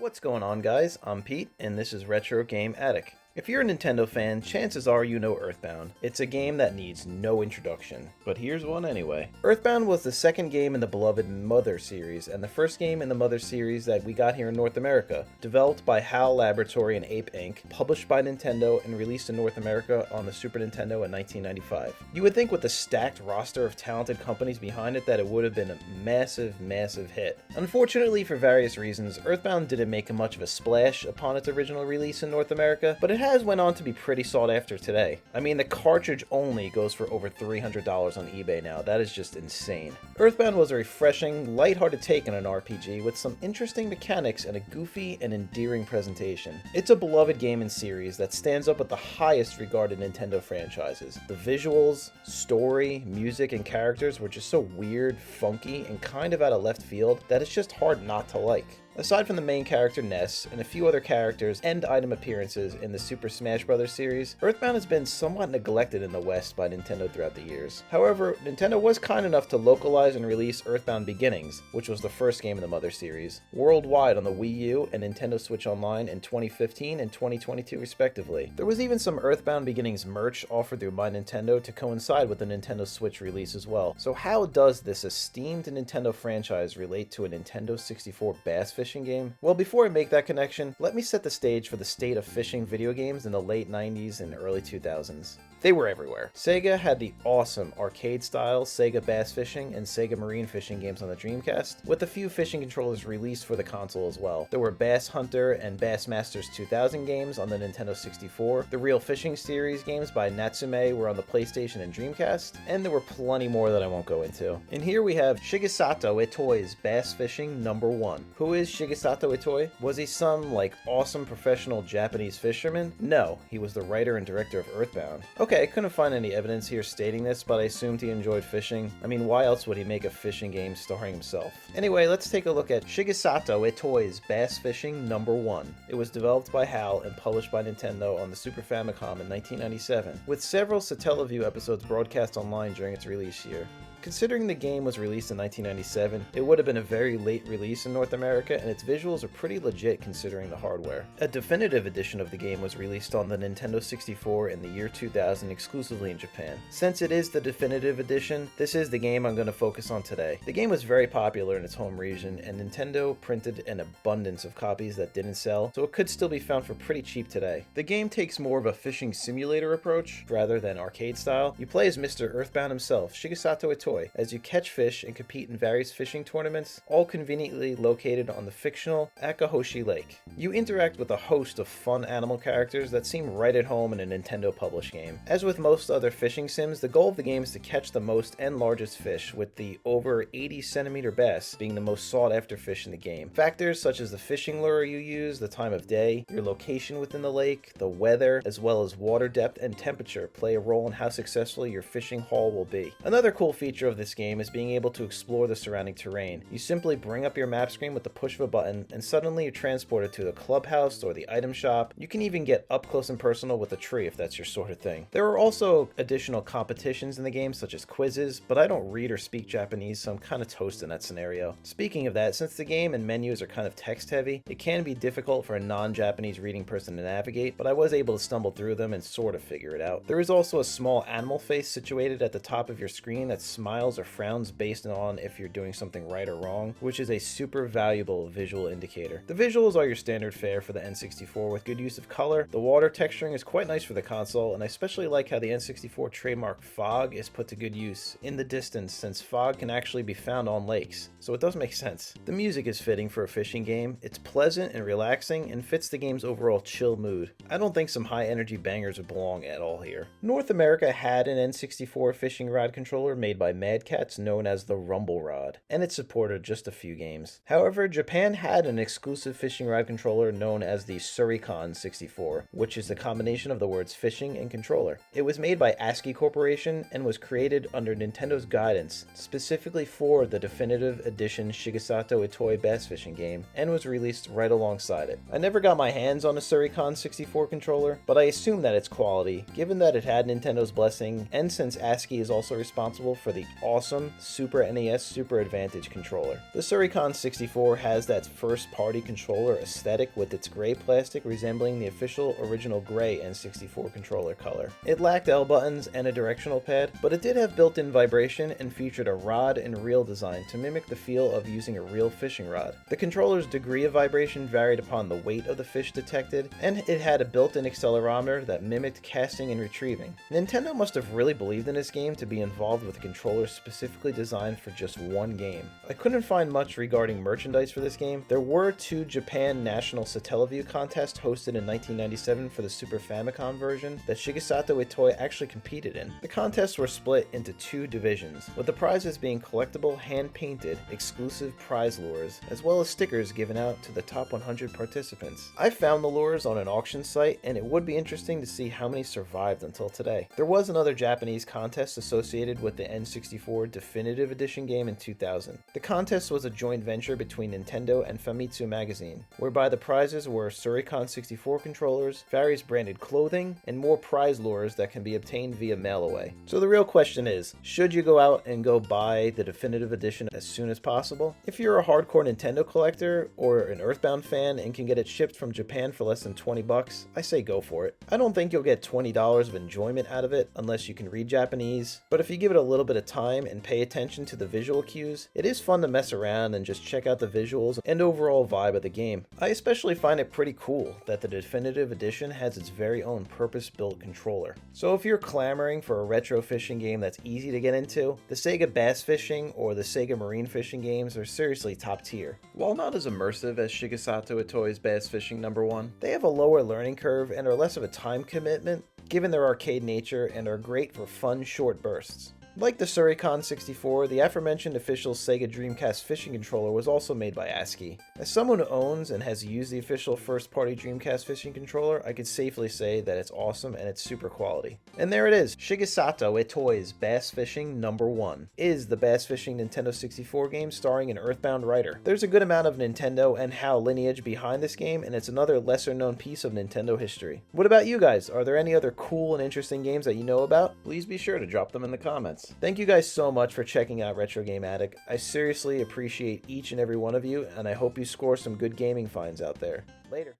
What's going on, guys? I'm Pete, and this is Retro Game Attic. If you're a Nintendo fan, chances are you know EarthBound. It's a game that needs no introduction, but here's one anyway. EarthBound was the second game in the beloved Mother series, and the first game in the Mother series that we got here in North America. Developed by HAL Laboratory and Ape Inc., published by Nintendo, and released in North America on the Super Nintendo in 1995. You would think with the stacked roster of talented companies behind it that it would have been a massive hit. Unfortunately, for various reasons, EarthBound didn't make much of a splash upon its original release in North America, but it has went on to be pretty sought after today. I mean, the cartridge only goes for over $300 on eBay now. That is just insane. EarthBound was a refreshing, lighthearted take on an RPG with some interesting mechanics and a goofy and endearing presentation. It's a beloved game and series that stands up at the highest regarded Nintendo franchises. The visuals, story, music, and characters were just so weird, funky, and kind of out of left field that it's just hard not to like. Aside from the main character Ness and a few other characters and item appearances in the Super Smash Bros. Series, EarthBound has been somewhat neglected in the West by Nintendo throughout the years. However, Nintendo was kind enough to localize and release EarthBound Beginnings, which was the first game in the Mother series, worldwide on the Wii U and Nintendo Switch Online in 2015 and 2022 respectively. There was even some EarthBound Beginnings merch offered through My Nintendo to coincide with the Nintendo Switch release as well. So how does this esteemed Nintendo franchise relate to a Nintendo 64 Bass Fishing game? Well, before I make that connection, let me set the stage for the state of fishing video games in the late 90s and early 2000s. They were everywhere. Sega had the awesome arcade-style Sega Bass Fishing and Sega Marine Fishing games on the Dreamcast, with a few fishing controllers released for the console as well. There were Bass Hunter and Bass Masters 2000 games on the Nintendo 64, the Real Fishing series games by Natsume were on the PlayStation and Dreamcast, and there were plenty more that I won't go into. And here we have Shigesato Itoi's Bass Fishing #1. Who is Shigesato Itoi? Was he some, awesome professional Japanese fisherman? No, he was the writer and director of EarthBound. Okay, I couldn't find any evidence here stating this, but I assumed he enjoyed fishing. I mean, why else would he make a fishing game starring himself? Anyway, let's take a look at Shigesato Itoi's Bass Fishing #1. It was developed by HAL and published by Nintendo on the Super Famicom in 1997, with several Satellaview episodes broadcast online during its release year. Considering the game was released in 1997, it would have been a very late release in North America, and its visuals are pretty legit considering the hardware. A definitive edition of the game was released on the Nintendo 64 in the year 2000 exclusively in Japan. Since it is the definitive edition, this is the game I'm going to focus on today. The game was very popular in its home region, and Nintendo printed an abundance of copies that didn't sell, so it could still be found for pretty cheap today. The game takes more of a fishing simulator approach rather than arcade style. You play as Mr. EarthBound himself, Shigesato Itoi, as you catch fish and compete in various fishing tournaments, all conveniently located on the fictional Akahoshi Lake. You interact with a host of fun animal characters that seem right at home in a Nintendo published game. As with most other fishing sims, the goal of the game is to catch the most and largest fish, with the over 80cm bass being the most sought after fish in the game. Factors such as the fishing lure you use, the time of day, your location within the lake, the weather, as well as water depth and temperature play a role in how successful your fishing haul will be. Another cool feature of this game is being able to explore the surrounding terrain. You simply bring up your map screen with the push of a button, and suddenly you're transported to the clubhouse or the item shop. You can even get up close and personal with a tree if that's your sort of thing. There are also additional competitions in the game, such as quizzes, but I don't read or speak Japanese, so I'm kind of toast in that scenario. Speaking of that, since the game and menus are kind of text heavy, it can be difficult for a non-Japanese reading person to navigate, but I was able to stumble through them and sort of figure it out. There is also a small animal face situated at the top of your screen that smiles or frowns based on if you're doing something right or wrong, which is a super valuable visual indicator. The visuals are your standard fare for the N64 with good use of color. The water texturing is quite nice for the console, and I especially like how the N64 trademark fog is put to good use in the distance, since fog can actually be found on lakes, so it does make sense. The music is fitting for a fishing game. It's pleasant and relaxing and fits the game's overall chill mood. I don't think some high energy bangers would belong at all here. North America had an N64 fishing rod controller made by Mad Cat known as the Rumble Rod, and it supported just a few games. However, Japan had an exclusive fishing rod controller known as the Suricon 64, which is the combination of the words fishing and controller. It was made by ASCII Corporation and was created under Nintendo's guidance, specifically for the definitive edition Shigesato Itoi Bass Fishing game, and was released right alongside it. I never got my hands on a Suricon 64 controller, but I assume that it's quality, given that it had Nintendo's blessing, and since ASCII is also responsible for the awesome Super NES Super Advantage controller. The Suricon 64 has that first-party controller aesthetic with its gray plastic resembling the official original gray N64 controller color. It lacked L buttons and a directional pad, but it did have built-in vibration and featured a rod and reel design to mimic the feel of using a real fishing rod. The controller's degree of vibration varied upon the weight of the fish detected, and it had a built-in accelerometer that mimicked casting and retrieving. Nintendo must have really believed in this game to be involved with a controller specifically designed for just one game. I couldn't find much regarding merchandise for this game. There were 2 Japan National Satellaview contests hosted in 1997 for the Super Famicom version that Shigesato Itoi actually competed in. The contests were split into 2 divisions, with the prizes being collectible, hand-painted, exclusive prize lures, as well as stickers given out to the top 100 participants. I found the lures on an auction site, and it would be interesting to see how many survived until today. There was another Japanese contest associated with the N64 Definitive Edition game in 2000. The contest was a joint venture between Nintendo and Famitsu Magazine, whereby the prizes were Suricon 64 controllers, various branded clothing, and more prize lures that can be obtained via mail away. So the real question is, should you go out and go buy the Definitive Edition as soon as possible? If you're a hardcore Nintendo collector or an EarthBound fan and can get it shipped from Japan for less than 20 bucks, I say go for it. I don't think you'll get $20 of enjoyment out of it unless you can read Japanese, but if you give it a little bit of time and pay attention to the visual cues, it is fun to mess around and just check out the visuals and overall vibe of the game. I especially find it pretty cool that the Definitive Edition has its very own purpose-built controller. So if you're clamoring for a retro fishing game that's easy to get into, the Sega Bass Fishing or the Sega Marine Fishing games are seriously top tier. While not as immersive as Shigesato Itoi's Bass Fishing #1, they have a lower learning curve and are less of a time commitment, given their arcade nature, and are great for fun, short bursts. Like the Suricon 64, the aforementioned official Sega Dreamcast fishing controller was also made by ASCII. As someone who owns and has used the official first-party Dreamcast fishing controller, I could safely say that it's awesome and it's super quality. And there it is, Shigesato Itoi's Bass Fishing #1 is the Bass Fishing Nintendo 64 game starring an EarthBound writer. There's a good amount of Nintendo and HAL lineage behind this game, and it's another lesser-known piece of Nintendo history. What about you guys? Are there any other cool and interesting games that you know about? Please be sure to drop them in the comments. Thank you guys so much for checking out Retro Game Attic. I seriously appreciate each and every one of you, and I hope you score some good gaming finds out there. Later.